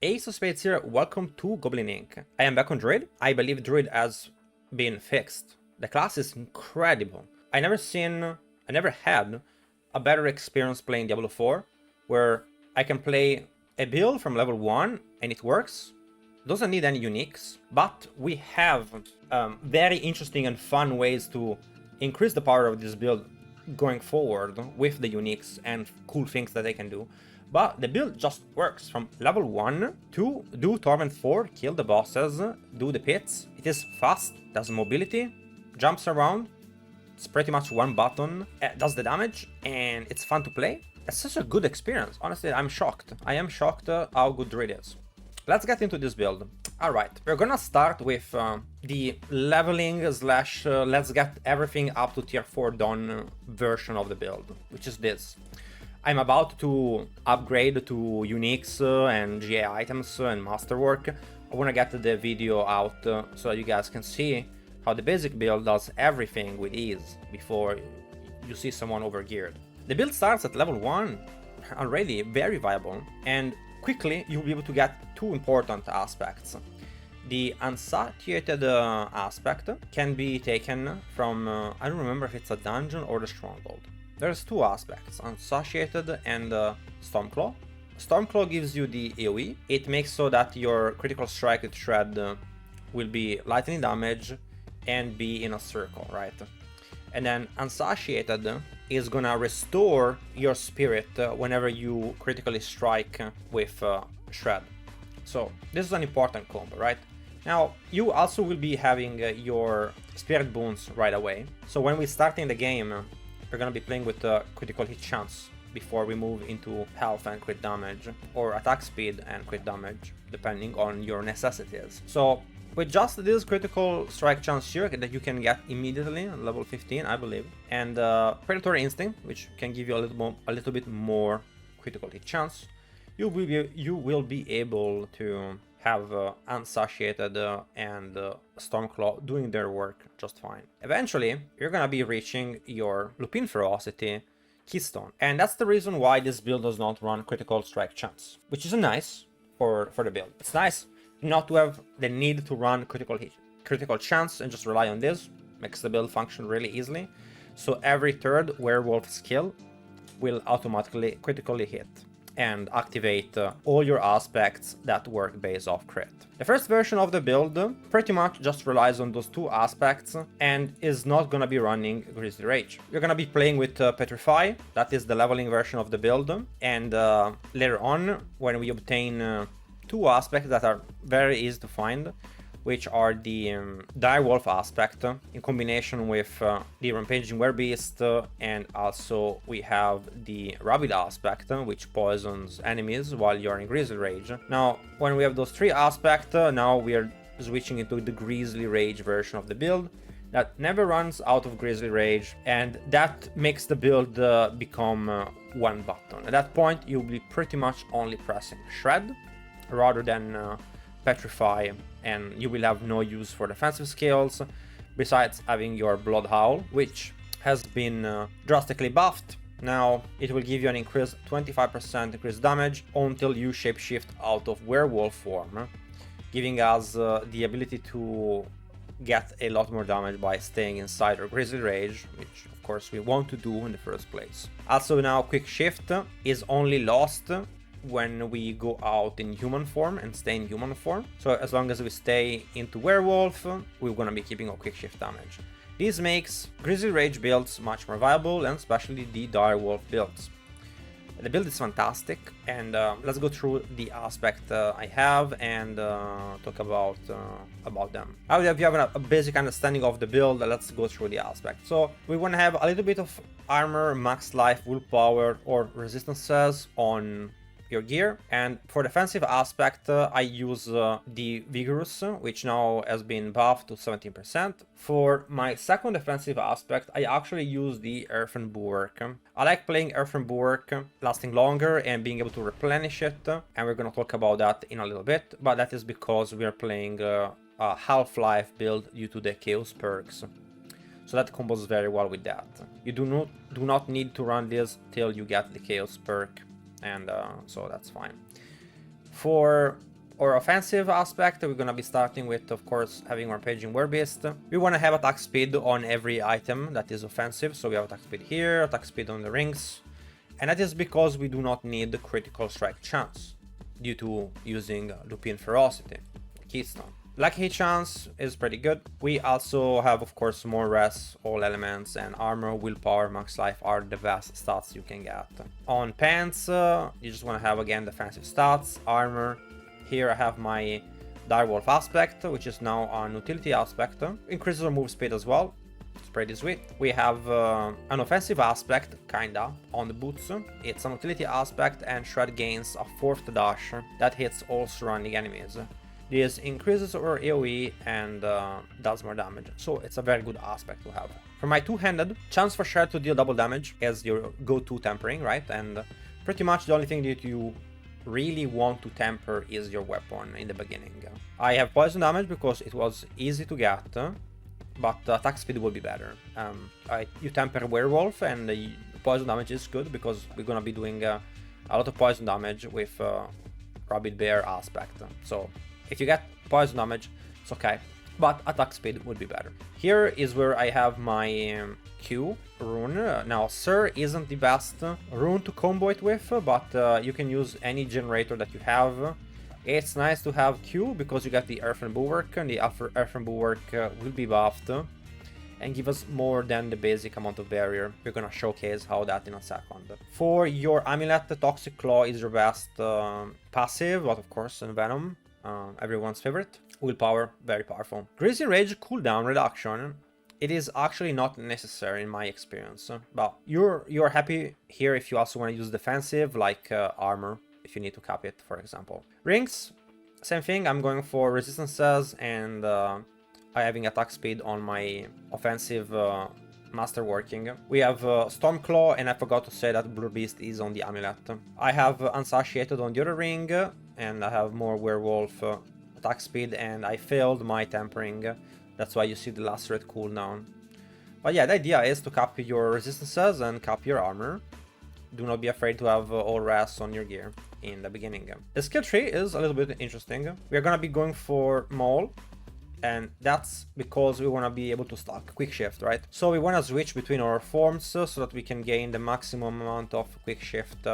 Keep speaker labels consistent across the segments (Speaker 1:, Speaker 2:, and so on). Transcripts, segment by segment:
Speaker 1: Ace of Spades here, welcome to Goblin-Inc. I am back on Druid. I believe Druid has been fixed. The class is incredible. I never had a better experience playing Diablo 4, where I can play a build from level 1 and it works. Doesn't need any uniques, but we have very interesting and fun ways to increase the power of this build going forward with the uniques and cool things that they can do. But the build just works from level 1 to do Torment 4, kill the bosses, do the pits. It is fast, does mobility, jumps around. It's pretty much one button, does the damage, and it's fun to play. It's such a good experience. Honestly, I'm shocked. I am shocked how good Druid is. Let's get into this build. Alright, we're gonna start with the leveling slash let's get everything up to tier 4 done version of the build, which is this. I'm about to upgrade to uniques and GA items and masterwork. I wanna get the video out so that you guys can see how the basic build does everything with ease before you see someone overgeared. The build starts at level 1, already very viable, and quickly you'll be able to get two important aspects. The unsatiated aspect can be taken from, I don't remember if it's a dungeon or the stronghold. There's two aspects, unsatiated and Stormclaw. Stormclaw gives you the AoE. It makes so that your critical strike with Shred will be lightning damage and be in a circle, right? And then unsatiated is gonna restore your spirit whenever you critically strike with Shred. So this is an important combo, right? Now you also will be having your spirit boons right away. So when we start in the game, we're gonna be playing with critical hit chance before we move into health and crit damage, or attack speed and crit damage, depending on your necessities. So with just this critical strike chance here that you can get immediately on level 15, I believe, and Predatory Instinct, which can give you a little bit more critical hit chance, you will be able to have unsatiated and Stormclaw doing their work just fine. Eventually, you're gonna be reaching your Lupin Ferocity keystone, and that's the reason why this build does not run critical strike chance, which is nice for the build. It's nice not to have the need to run critical chance and just rely on this. Makes the build function really easily. So every third werewolf skill will automatically critically hit and activate all your aspects that work based off crit. The first version of the build pretty much just relies on those two aspects and is not gonna be running Grizzly Rage. You're gonna be playing with Petrify, that is the leveling version of the build, and later on, when we obtain two aspects that are very easy to find, which are the Direwolf aspect in combination with the Rampaging Werebeast, and also we have the Rabid aspect, which poisons enemies while you're in Grizzly Rage. Now, when we have those three aspects, now we are switching into the Grizzly Rage version of the build that never runs out of Grizzly Rage, and that makes the build become one button. At that point, you'll be pretty much only pressing Shred rather than Petrify, and you will have no use for defensive skills besides having your Blood Howl, which has been drastically buffed. Now it will give you an increased 25% increased damage until you shapeshift out of werewolf form, giving us the ability to get a lot more damage by staying inside our Grizzly Rage, which of course we want to do in the first place. Also now Quick Shift is only lost when we go out in human form and stay in human form. So as long as we stay into werewolf, we're gonna be keeping our quick shift damage. This makes Grizzly Rage builds much more viable, and especially the Direwolf builds. The build is fantastic, and let's go through the aspect I have and talk about them. Now that you have a basic understanding of the build, let's go through the aspect. So we want to have a little bit of armor, max life, willpower, or resistances on your gear, and for defensive aspect I use the Vigorous, which now has been buffed to 17%. For my second defensive aspect I actually use the Earthen Bulwark. I like playing Earthen Bulwark, lasting longer and being able to replenish it, and we're gonna talk about that in a little bit, but that is because we are playing a Half-Life build due to the Chaos perks. So that combos very well with that. You do not need to run this till you get the Chaos perk, and so that's fine. For Our offensive aspect, we're gonna be starting with, of course, having our Paging Werbeast. We wanna have attack speed on every item that is offensive, so we have attack speed here, attack speed on the rings, and that is because we do not need the critical strike chance due to using Lupin Ferocity, Keystone. Lucky hit chance is pretty good. We also have, of course, more res, all elements, and armor, willpower, max life are the best stats you can get. On pants, you just want to have, again, defensive stats, armor. Here I have my Direwolf aspect, which is now an utility aspect. Increases our move speed as well. It's pretty sweet. We have an offensive aspect, kinda, on the boots. It's an utility aspect, and Shred gains a 4th dash that hits all surrounding enemies. This increases our AoE and does more damage, so it's a very good aspect to have. For my two-handed, chance for Shred to deal double damage is your go-to tempering, right? And pretty much the only thing that you really want to temper is your weapon in the beginning. I have poison damage because it was easy to get, but attack speed will be better. You temper Werewolf, and the poison damage is good because we're gonna be doing a lot of poison damage with Rabbit Bear aspect. So if you get poison damage, it's okay, but attack speed would be better. Here is where I have my Q rune. Now, Sir isn't the best rune to combo it with, but you can use any generator that you have. It's nice to have Q because you get the Earthen Bulwark, and the Earthen Bulwark will be buffed and give us more than the basic amount of barrier. We're gonna showcase how that in a second. For your amulet, the Toxic Claw is your best passive, but of course, Venom. Everyone's favorite. Willpower, very powerful. Greasy Rage cooldown reduction. It is actually not necessary in my experience, but you're happy here if you also want to use defensive, like armor, if you need to cap it, for example. Rings, same thing. I'm going for resistances and having attack speed on my offensive masterworking. We have Stormclaw, and I forgot to say that Blue Beast is on the amulet. I have Unsatiated on the other ring, and I have more Werewolf attack speed, and I failed my tempering. That's why you see the Lacerate cooldown. But yeah, the idea is to cap your resistances and cap your armor. Do not be afraid to have all res on your gear in the beginning. The skill tree is a little bit interesting. We are gonna be going for Maul, and that's because we want to be able to stack quick shift, right? So we want to switch between our forms so that we can gain the maximum amount of quick shift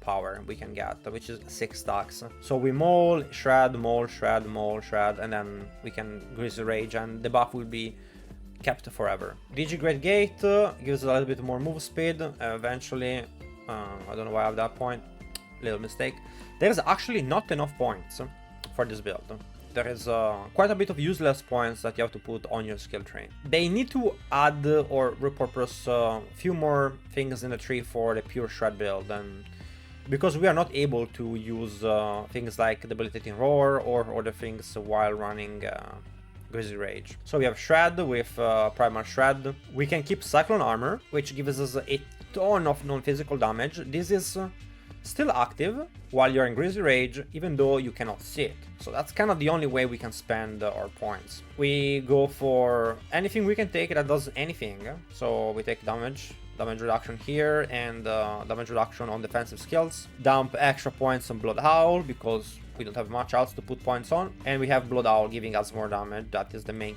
Speaker 1: power we can get, which is 6 stacks. So we maul, shred, maul, shred, maul, shred, and then we can Greasy Rage, and the buff will be kept forever. Great Gate gives a little bit more move speed eventually. I don't know why I have that point, little mistake. There's actually not enough points for this build. There is quite a bit of useless points that you have to put on your skill tree. They need to add or repurpose a few more things in the tree for the pure shred build, and because we are not able to use things like Debilitating Roar or other things while running Greasy Rage. So we have Shred with Primal Shred. We can keep Cyclone Armor, which gives us a ton of non-physical damage. This is still active while you're in Greasy Rage, even though you cannot see it. So that's kind of the only way we can spend our points. We go for anything we can take that does anything. So we take damage reduction here, and damage reduction on defensive skills. Dump extra points on Blood Howl because we don't have much else to put points on. And we have Blood Howl giving us more damage. That is the main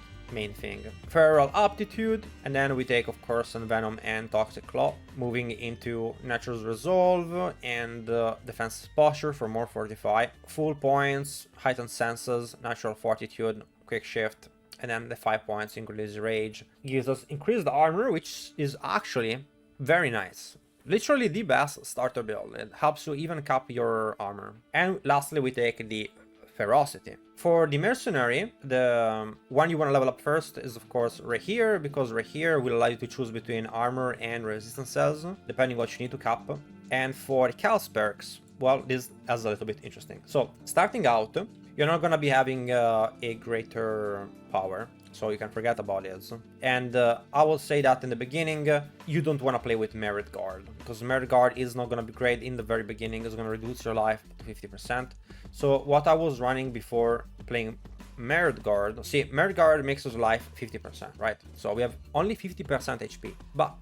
Speaker 1: thing. Feral Aptitude, and then we take, of course, Venom and Toxic Claw, moving into Nature's Resolve and Defensive Posture for more Fortify. Full points, Heightened Senses, Natural Fortitude, Quick Shift, and then the 5 points in Greasy Rage gives us increased armor, which is actually very nice. Literally the best starter build. It helps you even cap your armor. And lastly, we take the Ferocity. For the Mercenary, the one you want to level up first is, of course, Rehir, because Rehir will allow you to choose between armor and resistances, depending what you need to cap. And for the Chaos perks, well, this is a little bit interesting. So, starting out, you're not going to be having a greater power, so you can forget about this. And I will say that in the beginning, you don't want to play with Merit Guard, because Merit Guard is not going to be great in the very beginning. It's going to reduce your life to 50%. So what I was running before playing Merit Guard, see, Merit Guard makes us life 50%, right? So we have only 50% HP, but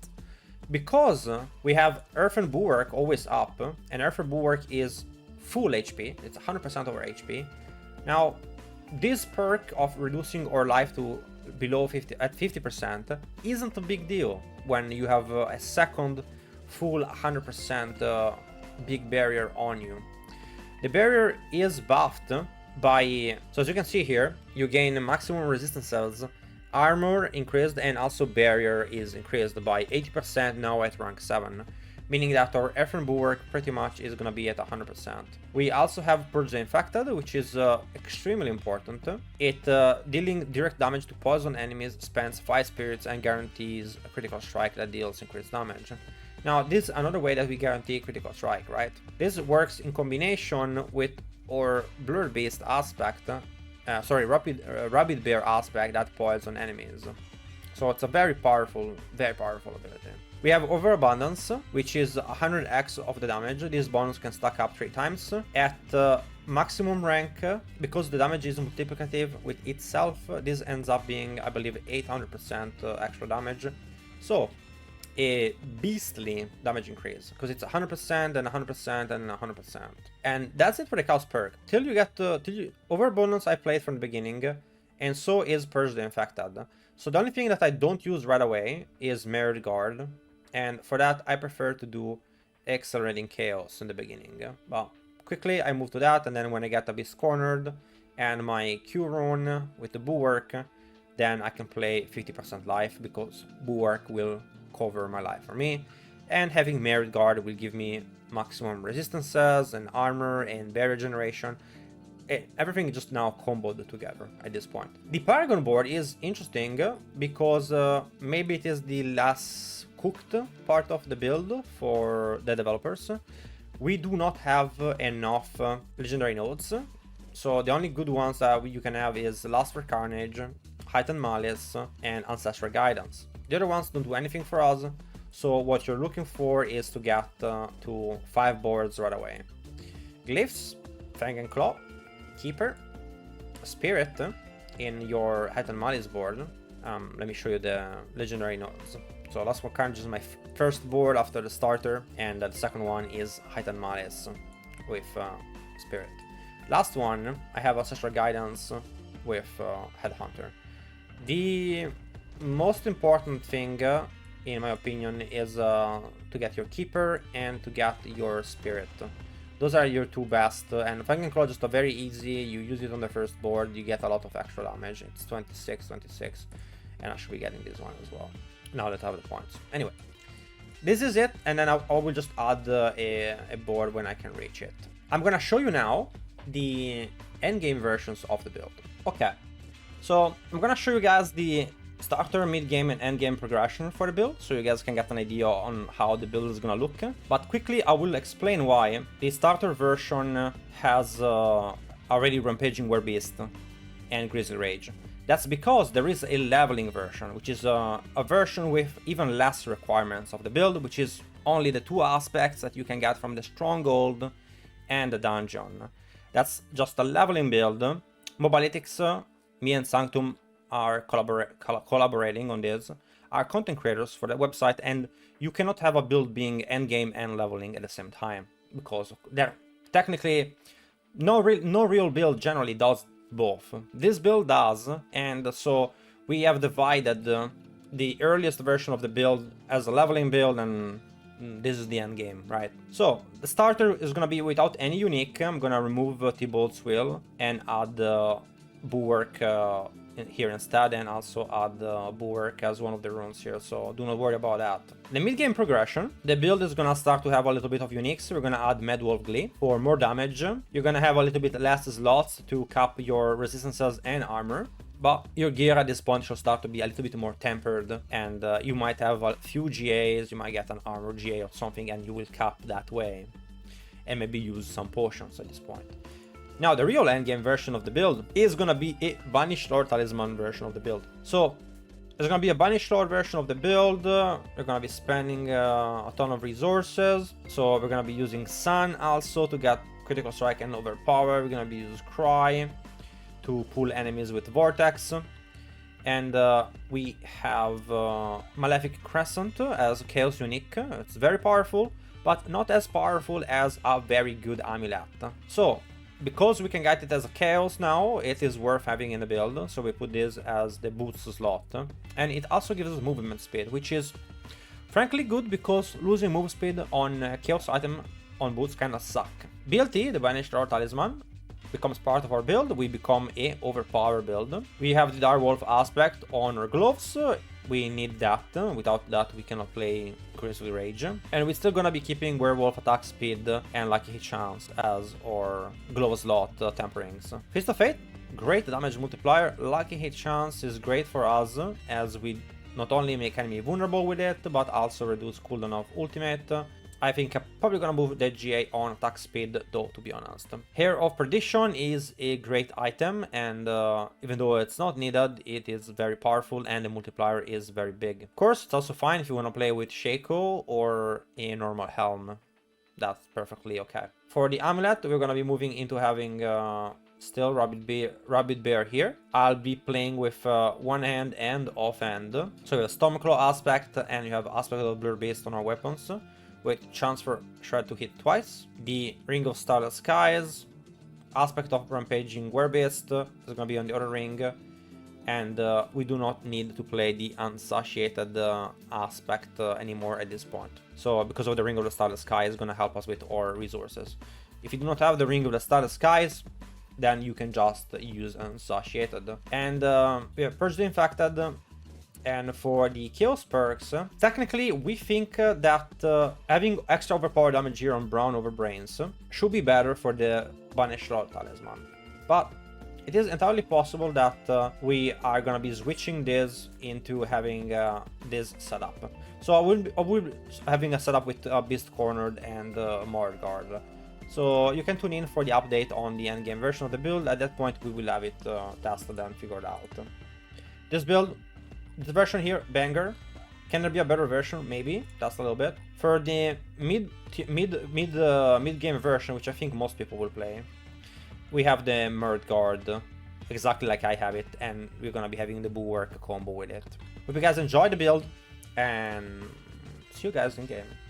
Speaker 1: because we have Earthen Bulwark always up, and Earthen Bulwark is full HP. It's 100% over HP. Now, this perk of reducing our life to below 50% isn't a big deal when you have a second full 100% big barrier on you. The barrier is buffed by, so as you can see here, you gain maximum resistance cells, armor increased, and also barrier is increased by 80% now at rank 7, meaning that our Earthen Bulwark pretty much is gonna be at 100%. We also have Purge the Infected, which is extremely important. It dealing direct damage to poison enemies, spends 5 spirits, and guarantees a critical strike that deals increased damage. Now, this is another way that we guarantee critical strike, right? This works in combination with our Blurred Beast aspect, Rabid Bear aspect that poison enemies. So it's a very powerful ability. We have Overabundance, which is 100x of the damage. This bonus can stack up 3 times. At maximum rank, because the damage is multiplicative with itself, this ends up being, I believe, 800% extra damage. So, a beastly damage increase, because it's 100% and 100% and 100%. And that's it for the Chaos perk. Till you get Overabundance I played from the beginning, and so is Purge the Infected. So the only thing that I don't use right away is Mirrored Guard, and for that I prefer to do Accelerating Chaos in the beginning. But quickly I move to that, and then when I get a bit cornered and my Q rune with the Bulwark, then I can play 50% life, because Bulwark will cover my life for me, and having Mirrored Guard will give me maximum resistances and armor and barrier generation. Everything just now comboed together at this point. The Paragon board is interesting because maybe it is the last cooked part of the build for the developers. We do not have enough legendary nodes, so the only good ones that you can have is Lust for Carnage, Heightened Malice, and Ancestral Guidance. The other ones don't do anything for us, so what you're looking for is to get to 5 boards right away. Glyphs, Fang and Claw, Keeper, Spirit in your Heightened Malice board. Let me show you the legendary nodes. So Lust for Carnage is my first board after the starter, and the second one is Heightened Malice with Spirit. Last one, I have Ancestral Guidance with Headhunter. The most important thing, in my opinion, is to get your Keeper and to get your Spirit. Those are your 2 best, and Fang and Claw just a very easy, you use it on the first board, you get a lot of extra damage. It's 26, and I should be getting this one as well, now that I have the points. Anyway, this is it, and then I will just add a board when I can reach it. I'm gonna show you now the endgame versions of the build. Okay, so I'm gonna show you guys the starter, mid-game, and end-game progression for the build, so you guys can get an idea on how the build is gonna look. But quickly, I will explain why the starter version has already Rampaging Werbeast and Grizzly Rage. That's because there is a leveling version, which is a version with even less requirements of the build, which is only the 2 aspects that you can get from the Stronghold and the Dungeon. That's just a leveling build. Mobalytics, me and Sanctum are collaborating on this, are content creators for the website, and you cannot have a build being endgame and leveling at the same time, because there technically no real build generally does both. This build does, and so we have divided the earliest version of the build as a leveling build, and this is the end game, right? So the starter is gonna be without any unique. I'm gonna remove Thibault's Will and add Bulwark here instead, and also add Bulwark as one of the runes here, so do not worry about that. The mid-game progression, the build is gonna start to have a little bit of uniques. We're gonna add Medwolf Glee for more damage. You're gonna have a little bit less slots to cap your resistances and armor, but your gear at this point should start to be a little bit more tempered, and you might have a few GAs, you might get an armor GA or something, and you will cap that way, and maybe use some potions at this point. Now, the real endgame version of the build is gonna be a Banished Lord Talisman version of the build. So, there's gonna be a Banished Lord version of the build. We're gonna be spending a ton of resources. So, we're gonna be using Sun also to get critical strike and overpower. We're gonna be using Cry to pull enemies with Vortex. And we have Malefic Crescent as Chaos unique. It's very powerful. but not as powerful as a very good amulet. So, because we can get it as a chaos now, it is worth having in the build, so we put this as the boots slot. And it also gives us movement speed, which is frankly good because losing move speed on chaos item on boots kinda suck. BLT, the Banished Lord Talisman, becomes part of our build. We become a overpower build. We have the Direwolf aspect on our gloves. We need that. Without that, we cannot play Grizzly Rage. And we're still gonna be keeping Werewolf attack speed and Lucky Hit Chance as our glove slot temperings. Fist of Fate, great damage multiplier. Lucky Hit Chance is great for us as we not only make enemy vulnerable with it, but also reduce cooldown of ultimate. I think I'm probably gonna move the GA on attack speed though, to be honest. Hair of Perdition is a great item, and even though it's not needed, it is very powerful and the multiplier is very big. Of course, it's also fine if you wanna play with Shaco or a normal helm. That's perfectly okay. For the amulet, we're gonna be moving into having still Rabbit Bear here. I'll be playing with one hand and off hand. So you have Stomach Claw aspect and you have aspect of Blur based on our weapons, with chance for Shred to hit twice. The Ring of Starless Skies, aspect of Rampaging Werebeast is gonna be on the other ring, and we do not need to play the unsatiated aspect anymore at this point. So because of the Ring of the Starless Sky is gonna help us with our resources. If you do not have the Ring of the Starless Skies, then you can just use unsatiated. And we have Purge the Infected. And for the Chaos perks, technically we think that having extra overpower damage here on Brown over Brains should be better for the Banished Lord Talisman. But it is entirely possible that we are gonna be switching this into having this setup. So I will be having a setup with Beast Cornered and Mord Guard. So you can tune in for the update on the endgame version of the build. At that point we will have it tested and figured out. This build, this version here, banger. Can there be a better version? Maybe. That's a little bit. For the mid-game version, which I think most people will play, we have the Murd Guard, exactly like I have it, and we're gonna be having the Bulwark combo with it. Hope you guys enjoyed the build, and see you guys in game.